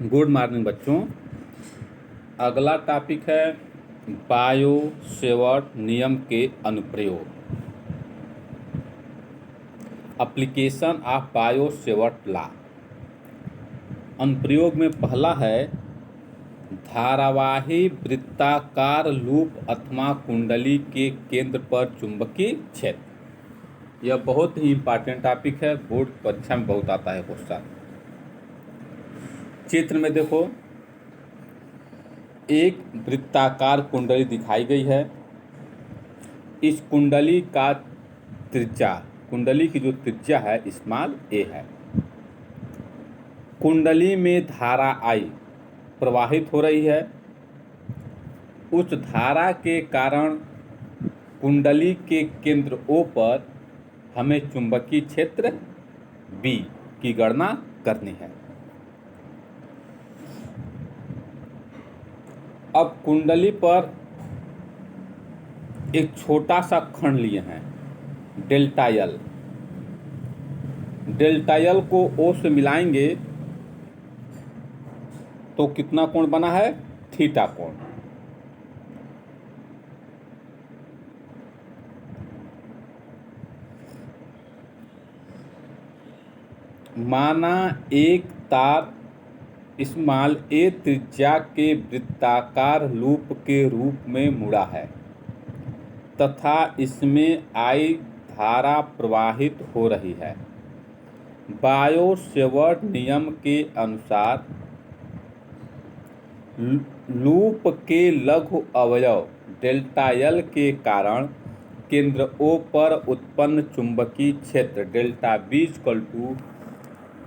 Good morning बच्चों। अगला topic है बायो सेवर्ट नियम के अनुप्रयोग। Application of bio Savart law. अनुप्रयोग में पहला है धारावाही वृत्ताकार लूप अथवा कुंडली के केंद्र पर चुंबकीय क्षेत्र। यह बहुत ही इंपॉर्टेंट टॉपिक है, बोर्ड परीक्षा में बहुत आता है क्वेश्चन। चित्र में देखो, एक वृत्ताकार कुंडली दिखाई गई है। इस कुंडली का त्रिज्या, कुंडली की जो त्रिज्या है स्मॉल a है। कुंडली में धारा I प्रवाहित हो रही है। उस धारा के कारण कुंडली के केंद्र O पर हमें चुंबकीय क्षेत्र B की गणना करनी है। अब कुंडली पर एक छोटा सा खंड लिए हैं, डेल्टा L। डेल्टा L को O से मिलाएंगे तो कितना कोण बना है? थीटा कोण। माना एक तार स्मॉल a त्रिज्या के वृत्ताकार लूप के रूप में मुड़ा है तथा इसमें I धारा प्रवाहित हो रही है। बायो सेवर्ट नियम के अनुसार लूप के लघु अवयव डेल्टा L के कारण केंद्र O पर उत्पन्न चुंबकीय क्षेत्र delta B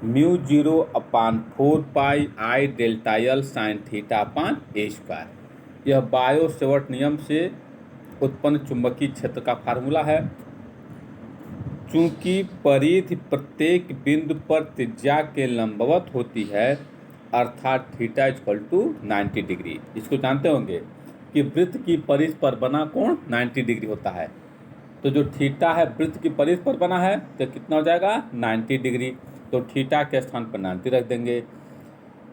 μ0/4 pi I delta L sine theta. यह बायो सेवर्ट नियम से उत्पन्न चुंबकीय क्षेत्र का फार्मूला है। चूंकि परिधि प्रत्येक बिंदु पर त्रिज्या के लंबवत होती है, अर्थात थीटा = 90 डिग्री। इसको जानते होंगे कि वृत्त की परिधि पर बना कोण 90 डिग्री होता है। तो जो थीटा है वृत्त की परिधि पर बना है तो कितना हो जाएगा? 90 डिग्री। तो थीटा के स्थान पर 90 रख देंगे।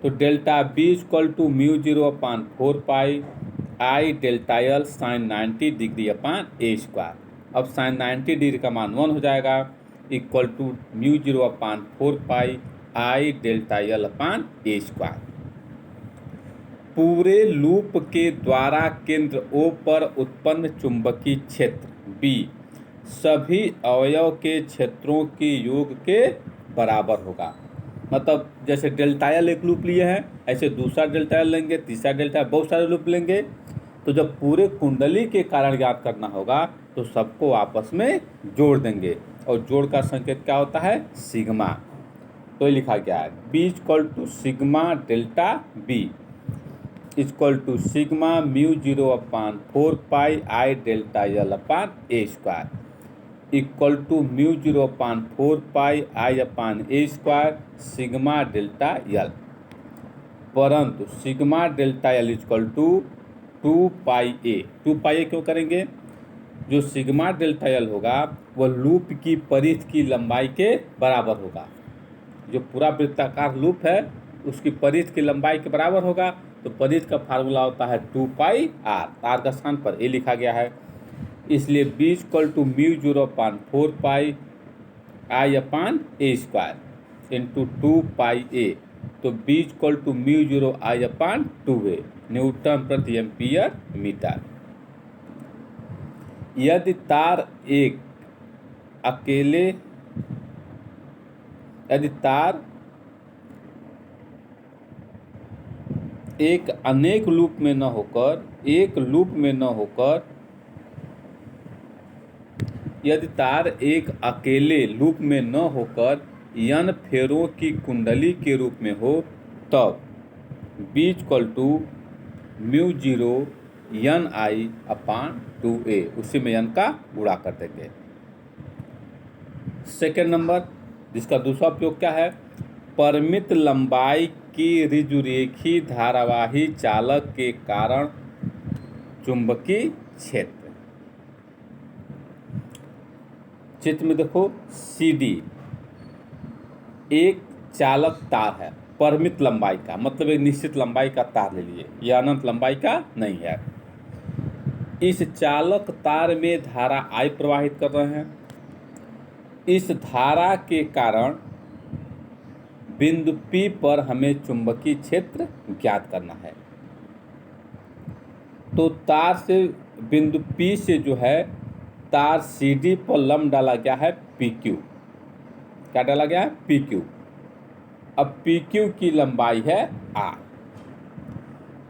तो delta B = μ0/4 pi I delta L sine 90 degree. अब साइन 90 डिग्री का मान 1 हो जाएगा, equal to μ0/4 pi I delta L/a²। पूरे लूप के द्वारा केंद्र O पर उत्पन्न चुंबकीय क्षेत्र B सभी अवयव के क्षेत्रों के योग के बराबर होगा। मतलब जैसे डेल्टा L एक लूप लिए हैं, ऐसे दूसरा डेल्टा L लेंगे, तीसरा डेल्टा, बहुत सारे लूप लेंगे। तो जब पूरे कुंडली के कारण ज्ञात करना होगा तो सबको आपस में जोड़ देंगे, और जोड़ का संकेत क्या होता है? सिग्मा। तो ये लिखा गया है B = sigma delta B = sigma μ0/4 pi I delta L/a² equal to μ0/4 pi I/a² sigma delta L। परंतु sigma delta L = 2 pi A। 2 pi A क्यों करेंगे? जो सिग्मा डेल्टा L होगा वह लूप की परिधि की लंबाई के बराबर होगा। जो पूरा वृत्ताकार लूप है उसकी परिधि की लंबाई के बराबर होगा। तो परिधि का फार्मूला होता है 2 पाई R। R का स्थान पर A लिखा गया है, इसलिए B = μ0/4 pi I/a² into 2 pi A। तो B = μ0I/2A न्यूटन प्रति एम्पियर मीटर। यदि तार एक अनेक लूप में न होकर यदि तार एक अकेले लूप में न होकर n फेरों की कुंडली के रूप में हो, तब B = μ0NI/2A, उसी में n का गुणा कर देंगे। सेकेंड नंबर, जिसका दूसरा उपयोग क्या है? परिमित लंबाई की ऋजुरेखी धारावाही चालक के कारण चुंबकीय क्षेत्र। चित्र में देखो, CD एक चालक तार है। परिमित लंबाई का, मतलब एक निश्चित लंबाई का तार ले लिए, यह अनंत लंबाई का नहीं है। इस चालक तार में धारा I प्रवाहित कर रहे हैं। इस धारा के कारण बिंदु P पर हमें चुंबकीय क्षेत्र ज्ञात करना है। तो तार से बिंदु P से जो है तार CD पर लंब डाला गया है PQ। क्या डाला गया है? PQ। अब PQ की लंबाई है R।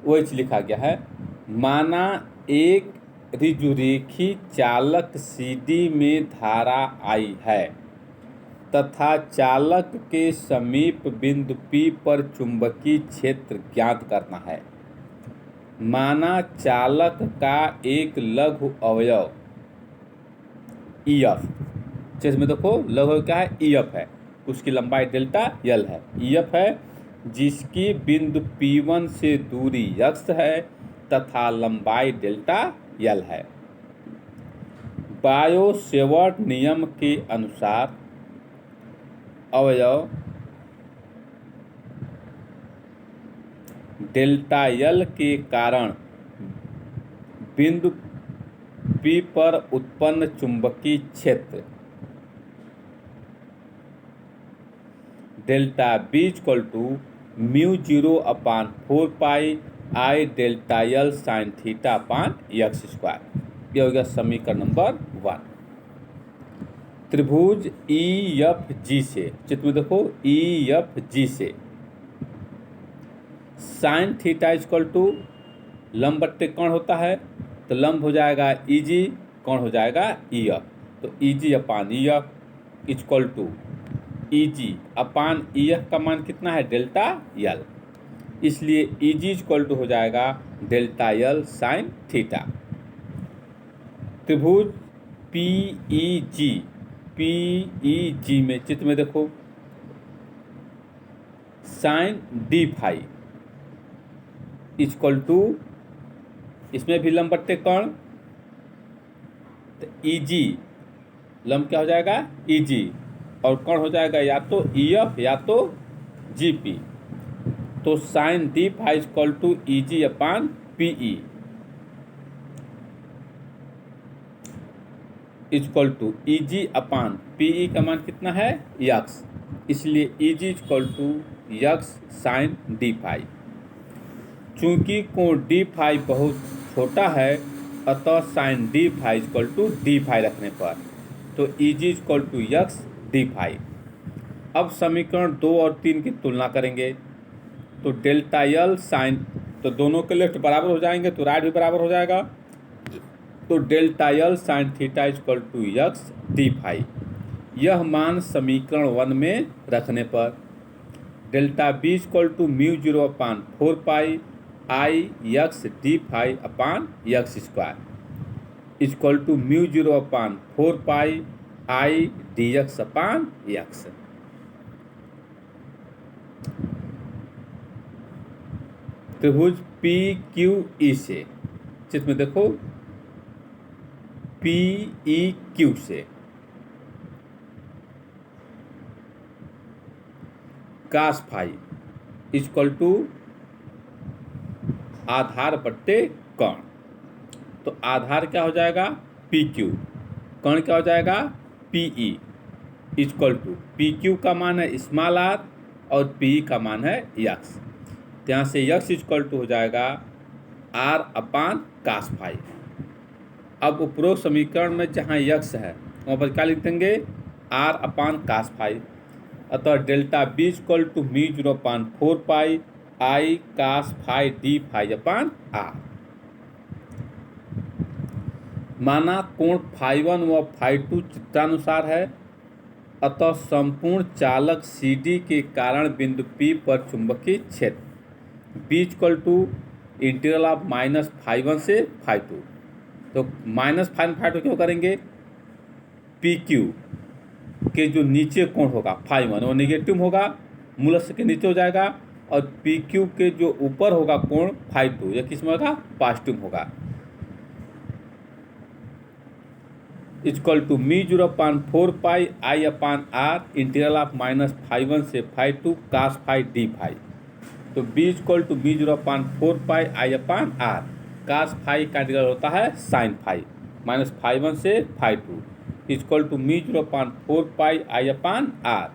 वही चीज लिखा गया है, माना एक ऋजुरेखी चालक CD में धारा I है तथा चालक के समीप बिंदु P पर चुंबकीय क्षेत्र ज्ञात करना है। माना चालक का एक लघु अवयव EF, जिसमें देखो लघु अवयव क्या है? EF है, उसकी लंबाई डेल्टा L है। EF है जिसकी बिंदु P1 से दूरी x है तथा लंबाई डेल्टा L है। बायो-सेवर्ट नियम के अनुसार अवयव डेल्टा L के कारण बिंदु P पर उत्पन्न चुंबकीय क्षेत्र delta B equal to μ0/4 I delta L sine theta upon x square. यह हो गया समीकरण नंबर 1। त्रिभुज EFG से, चित्र में देखो EFG से साइन थीटा इक्वल टू लंब बट्टे कोण होता है, तो लंब हो जाएगा EG, कोण हो जाएगा EF। तो EG upon EF equal to EG upon EF का मान कितना है? Delta L। इसलिए EG इक्वल टू हो जाएगा डेल्टा L साइन थीटा। त्रिभुज PEG में चित्र में देखो sine D phi equal to, इसमें भी लंब बट्टे कोण, तो EG लंब क्या हो जाएगा? EG, और कोण हो जाएगा या तो EF या तो GP। तो sine D phi equal to EG upon PE equal to EG upon PE का मान कितना है? x। इसलिए EG equal to x sine D phi. चूंकि कोण D फाई बहुत छोटा है अतः sine D phi equal to D phi रखने पर तो EG equal to x D phi. अब समीकरण 2 और 3 की तुलना करेंगे तो डेल्टा L साइन, तो दोनों के लेफ्ट बराबर हो जाएंगे तो राइट भी बराबर हो जाएगा। तो delta L sine theta equal to x D phi. यह मान समीकरण 1 में रखने पर delta B equal to μ0/4 I x D phi upon x square equal to μ0/4 I dx upon x। त्रिभुज PQE से, चित्र में देखो PEQ से कास फाई इक्वल टू आधार बट्टे कोण। तो आधार क्या हो जाएगा? PQ, कोण क्या हो जाएगा? PE इक्वल टू PQ का मान है स्मॉल r और PE का मान है x। यहाँ से x इक्वल टू हो जाएगा r अपान कास फाई। अब उपरोक्त समीकरण में जहाँ x है वहाँ पर क्या लिख देंगे? r upon cos phi. अतः delta B equal to μ0/4 I cos phi D phi upon r। माना कोण φ1 व φ2 चित्रानुसार है अतः संपूर्ण चालक CD के कारण बिंदु P पर चुंबकीय क्षेत्र B equal to integral of -φ1 से φ2। तो -φ1 क्यों करेंगे? PQ के जो नीचे कोण होगा φ1 वो नेगेटिव होगा, मूलस्थ के नीचे हो जाएगा, और PQ के जो ऊपर होगा कोण φ2 यह किस में होगा? पॉजिटिव होगा। Equal to μ0/4 I upon R integral of -φ1 से φ2 cos φ d φ। तो b equal to μ0/4 I upon R, cos φ का इंटीग्रल होता है sin φ, -φ1 से φ2 equal to μ0/4 I upon R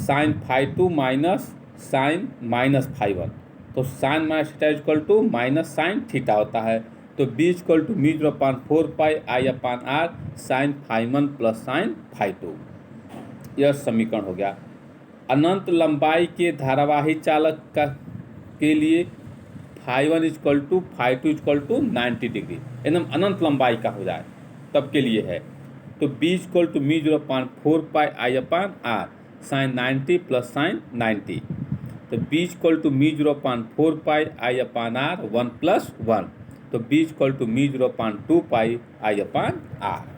sin φ2 minus sine minus φ1। तो sine minus theta equal to minus sine theta होता है। तो b equal to μ0/4 I upon R sine φ1 plus sine φ2। यह समीकरण हो गया। अनंत लंबाई के धारावाही चालक के लिए φ1 equal to φ2 equal to 90 degree, एकदम अनंत लंबाई का हो जाए तब के लिए है। तो b equal to μ0/4 I upon R sine 90 plus sine 90। तो b equal to μ0/4 I upon R 1 plus 1। तो b equal to μ0/2 I upon are.